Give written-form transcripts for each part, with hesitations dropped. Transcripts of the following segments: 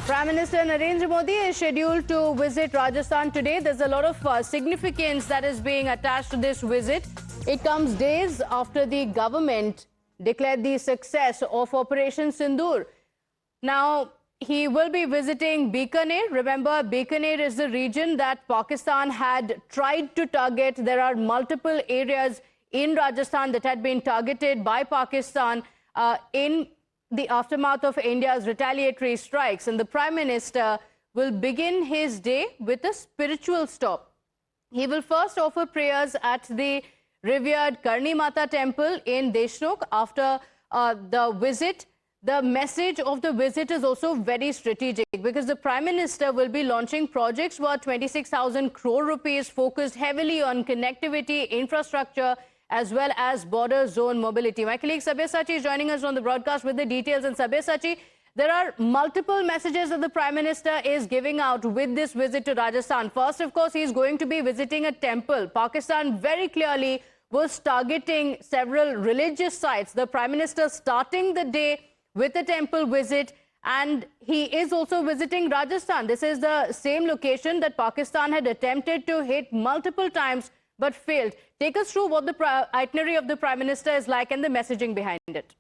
Prime Minister Narendra Modi is scheduled to visit Rajasthan today. There's a lot of significance that is being attached to this visit. It comes days after the government declared the success of Operation Sindoor. Now, he will be visiting Bikaner. Remember, Bikaner is the region that Pakistan had tried to target. There are multiple areas in Rajasthan that had been targeted by Pakistan in the aftermath of India's retaliatory strikes. And the Prime Minister will begin his day with a spiritual stop. He will first offer prayers at the revered Karni Mata temple in Deshnok. After the visit, the message of the visit is also very strategic because the Prime Minister will be launching projects worth 26,000 crore rupees focused heavily on connectivity, infrastructure, as well as border zone mobility. My colleague Sabyasachi is joining us on the broadcast with the details. And Sabyasachi, there are multiple messages that the Prime Minister is giving out with this visit to Rajasthan. First, of course, he is going to be visiting a temple. Pakistan very clearly was targeting several religious sites. The Prime Minister starting the day with a temple visit, and he is also visiting Rajasthan. This is the same location that Pakistan had attempted to hit multiple times but failed. Take us through what the itinerary of the Prime Minister is like and the messaging behind it.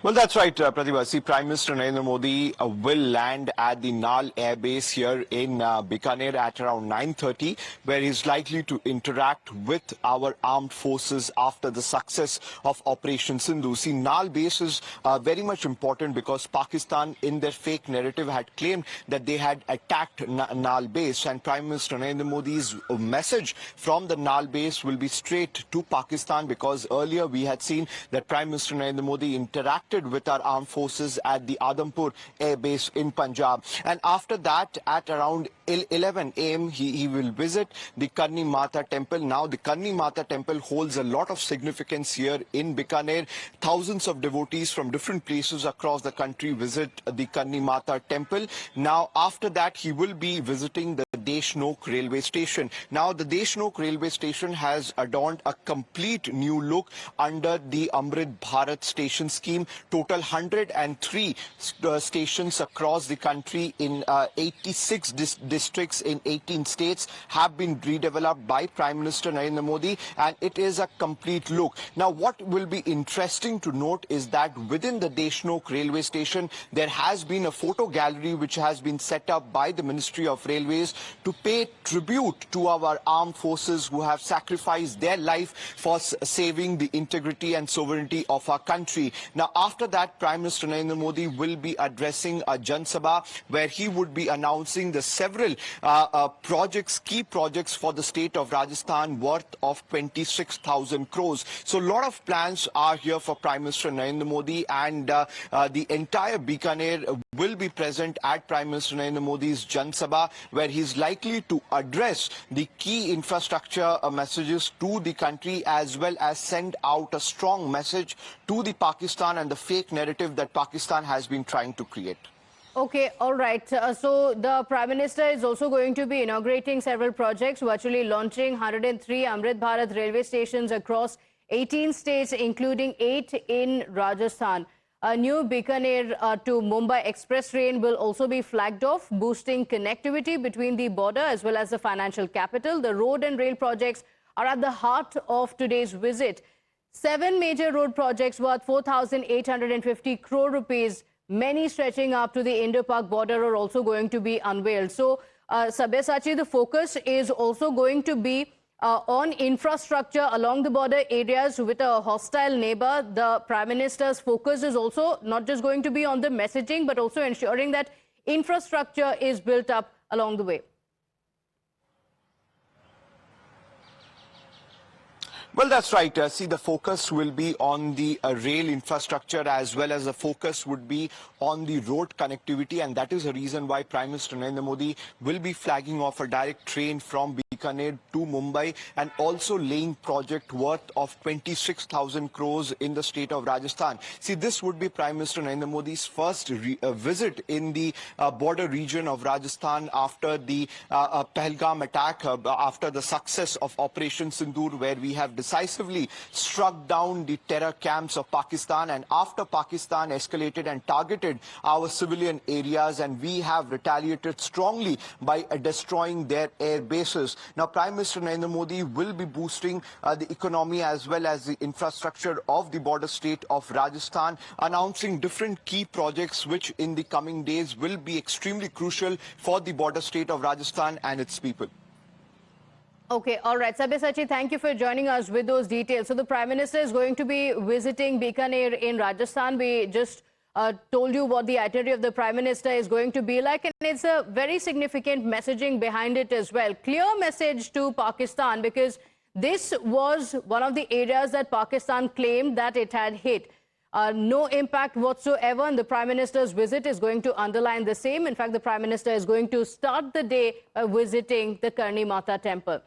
Well, that's right, Pratibha. See, Prime Minister Narendra Modi will land at the Nal Air Base here in Bikaner at around 9:30, where he's likely to interact with our armed forces after the success of Operation Sindoor. See, Nal Base is very much important because Pakistan, in their fake narrative, had claimed that they had attacked Nal Base, and Prime Minister Narendra Modi's message from the Nal Base will be straight to Pakistan, because earlier we had seen that Prime Minister Narendra Modi interacted with our armed forces at the Adampur Air Base in Punjab. And after that, at around 11 a.m., he will visit the Karni Mata temple. Now, the Karni Mata temple holds a lot of significance here in Bikaner. Thousands of devotees from different places across the country visit the Karni Mata temple. Now, after that, he will be visiting the Deshnok railway station. Now, the Deshnok railway station has adorned a complete new look under the Amrit Bharat station scheme. Total 103 stations across the country in 86 districts in 18 states have been redeveloped by Prime Minister Narendra Modi, and it is a complete look. Now, what will be interesting to note is that within the Deshnok railway station, there has been a photo gallery which has been set up by the Ministry of Railways to pay tribute to our armed forces who have sacrificed their life for saving the integrity and sovereignty of our country. Now, after that, Prime Minister Narendra Modi will be addressing a Jan Sabha, where he would be announcing the several projects, key projects for the state of Rajasthan worth of 26,000 crores. So a lot of plans are here for Prime Minister Narendra Modi, and the entire Bikaner will be present at Prime Minister Narendra Modi's Jan Sabha, where he is likely to address the key infrastructure messages to the country, as well as send out a strong message to the Pakistan and the fake narrative that Pakistan has been trying to create. Okay, all right. So the Prime Minister is also going to be inaugurating several projects, virtually launching 103 Amrit Bharat railway stations across 18 states, including 8 in Rajasthan. A new Bikaner to Mumbai express train will also be flagged off, boosting connectivity between the border as well as the financial capital. The road and rail projects are at the heart of today's visit. 7 major road projects worth 4,850 crore rupees, many stretching up to the Indo-Pak border, are also going to be unveiled. So, Sabyasachi, the focus is also going to be on infrastructure along the border areas with a hostile neighbor. The Prime Minister's focus is also not just going to be on the messaging, but also ensuring that infrastructure is built up along the way. Well, that's right. See, the focus will be on the rail infrastructure, as well as the focus would be on the road connectivity. And that is the reason why Prime Minister Narendra Modi will be flagging off a direct train from Bikaner to Mumbai, and also laying project worth of 26,000 crores in the state of Rajasthan. See, this would be Prime Minister Narendra Modi's first visit in the border region of Rajasthan after the Pahalgam attack, after the success of Operation Sindoor, where we have decisively struck down the terror camps of Pakistan, and after Pakistan escalated and targeted our civilian areas, and we have retaliated strongly by destroying their air bases. Now, Prime Minister Narendra Modi will be boosting the economy as well as the infrastructure of the border state of Rajasthan, announcing different key projects which in the coming days will be extremely crucial for the border state of Rajasthan and its people. Okay, all right. Sabyasachi, thank you for joining us with those details. So the Prime Minister is going to be visiting Bikaner in Rajasthan. We just told you what the itinerary of the Prime Minister is going to be like, and it's a very significant messaging behind it as well. Clear message to Pakistan, because this was one of the areas that Pakistan claimed that it had hit. No impact whatsoever, and the Prime Minister's visit is going to underline the same. In fact, the Prime Minister is going to start the day by visiting the Karni Mata temple.